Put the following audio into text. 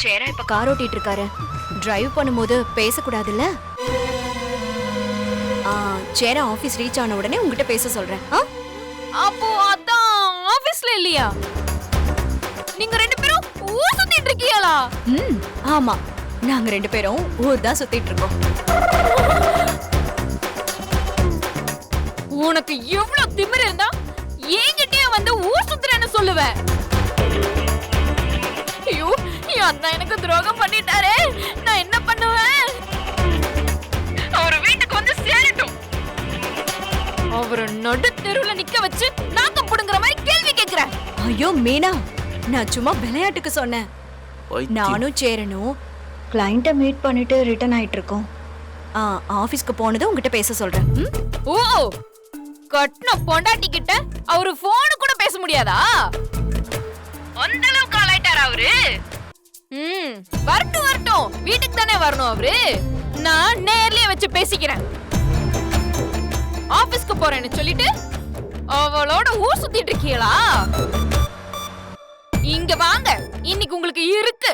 சேரா இப்ப கார் ஓட்டிட்டு இருக்காரு. டிரைவ் பண்ணும்போது பேசக்கூடாதுல்ல. சேரா ஆபீஸ் ரீச் ஆன உடனே உங்ககிட்ட பேச சொல்றேன். அப்போ அதான் ஆபீஸ்ல இல்லையா? நீங்க ரெண்டு பேரும் ஊர் சுத்திட்டு இருக்கீங்களா? ஆமா, நாங்க ரெண்டு பேரும் ஊர் தான் சுத்திட்டு இருக்கோம். உனக்கு எவ்வளவு திமிரு இருந்தா என்கிட்டயே வந்து ஊர் சுத்துறேன்னு சொல்லுவேன். ஐயோ, என் அண்ணா எனக்கு துரோகம் பண்ணிட்டாரே, நான் என்ன பண்ணுவேன்? அவர் வீட்டுக்கு வந்து சேரட்டும். அவரை நடு தெருவுல நிக்க வச்சு நாக்க புடுங்குற மாதிரி கேள்வி கேக்குறேன். ஐயோ மீனா, நான் சும்மா விளையாட்டுக்கு சொன்னேன். நானும் சேரனும் கிளையண்ட மீட் பண்ணிட்டு ரிட்டர்ன் ஆயிட்டு இருக்கோம். ஆபீஸ்க்கு போனது உங்ககிட்ட பேச சொல்றேன். ஓ, கட்ன பொண்டாட்டி கிட்ட அவரு போன் கூட பேச முடியாதா? அந்த அளவுக்கு ஆளாயிட்டாரா அவரு? வரட்டும் வரட்டும், வீட்டுக்கு தானே வரணும் அவரு. நான் நேர்லயே வச்சு பேசிக்கிறேன். ஆபீஸ்க்கு போறேன்னு சொல்லிட்டு அவளோட ஊர் சுத்திட்டு இருக்கீங்களா? இங்க வாங்க, இன்னைக்கு உங்களுக்கு இருக்கு.